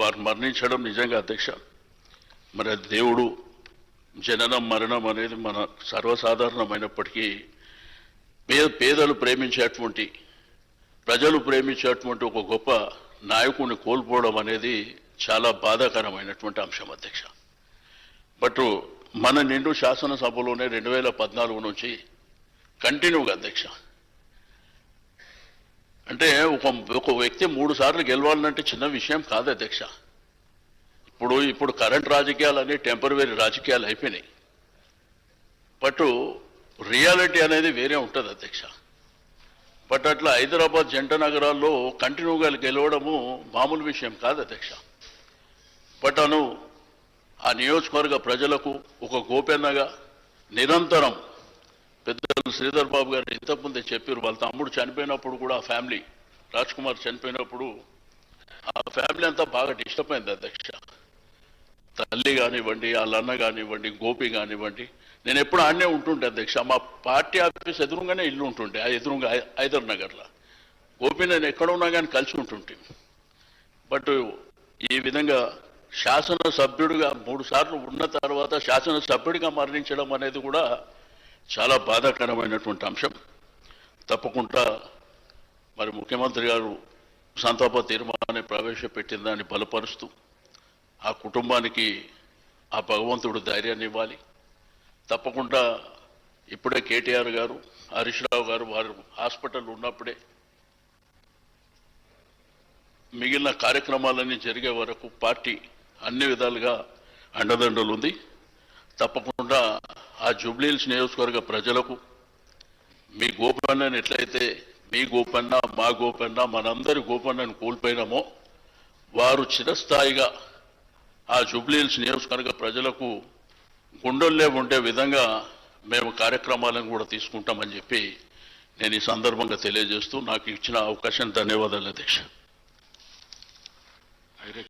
వారు మరణించడం నిజంగా అధ్యక్ష మరి అది దేవుడు జననం మరణం అనేది మన సర్వసాధారణమైనప్పటికీ పేదలు ప్రేమించేటువంటి ప్రజలు ప్రేమించేటువంటి ఒక గొప్ప నాయకుడిని కోల్పోవడం అనేది చాలా బాధాకరమైనటువంటి అంశం అధ్యక్ష. బట్ మన నిండు శాసనసభలోనే 2014 నుంచి కంటిన్యూగా అధ్యక్ష అంటే ఒక వ్యక్తి 3 సార్లు గెలవాలంటే చిన్న విషయం కాదు అధ్యక్ష. ఇప్పుడు కరెంట్ రాజకీయాలు అన్ని టెంపరరీ రాజకీయాలు అయిపోయినాయి. బట్ రియాలిటీ అనేది వేరే ఉంటుంది అధ్యక్ష. బట్ అట్లా హైదరాబాద్ జంట నగరాల్లో కంటిన్యూగా గెలవడము మామూలు విషయం కాదు అధ్యక్ష. బట్ ఆ నియోజకవర్గ ప్రజలకు ఒక గోపెన్నగా నిరంతరం పెద్దలు శ్రీధర్ బాబు గారు ఇంతకుముందే చెప్పారు, వాళ్ళ తమ్ముడు చనిపోయినప్పుడు కూడా ఆ ఫ్యామిలీ రాజ్ కుమార్ చనిపోయినప్పుడు ఆ ఫ్యామిలీ అంతా బాగా డిస్టర్బ్ అయింది అధ్యక్ష. తల్లి కానివ్వండి, వాళ్ళ అన్న కానివ్వండి, గోపి కానివ్వండి, నేను ఎప్పుడు ఆడనే ఉంటుంటే అధ్యక్ష. మా పార్టీ ఆఫీస్ ఎదురుగానే ఇల్లు ఉంటుంటే ఎదురుగా హైదర్ నగర్లో. గోపి నేను ఎక్కడ ఉన్నా కానీ కలిసి ఉంటుంటే. బట్ ఈ విధంగా శాసనసభ్యుడిగా 3 సార్లు ఉన్న తర్వాత శాసనసభ్యుడిగా మరణించడం అనేది కూడా చాలా బాధాకరమైనటువంటి అంశం. తప్పకుండా మరి ముఖ్యమంత్రి గారు సంతాప తీర్మానాన్ని ప్రవేశపెట్టిన దాన్ని బలపరుస్తూ ఆ కుటుంబానికి ఆ భగవంతుడు ధైర్యాన్ని ఇవ్వాలి. తప్పకుండా ఇప్పుడే కేటీఆర్ గారు, హరీష్ రావు గారు వారు హాస్పిటల్ ఉన్నప్పుడే మిగిలిన కార్యక్రమాలన్నీ జరిగే వరకు పార్టీ అన్ని విధాలుగా అండదండలు ఉంది. తప్పకుండా ఆ జూబ్లీహిల్స్ నియోజకవర్గ ప్రజలకు మీ గోపన్నని ఎట్లయితే మీ గోపన్న మా గోపన్న మనందరి గోపన్నని కోల్పోయినామో వారు చిరస్థాయిగా ఆ జూబ్లీహిల్స్ నియోజకవర్గ ప్రజలకు గుండెల్లో ఉండే విధంగా మేము కార్యక్రమాలను కూడా తీసుకుంటామని చెప్పి నేను ఈ సందర్భంగా తెలియజేస్తూ నాకు ఇచ్చిన అవకాశం ధన్యవాదాలు అధ్యక్ష.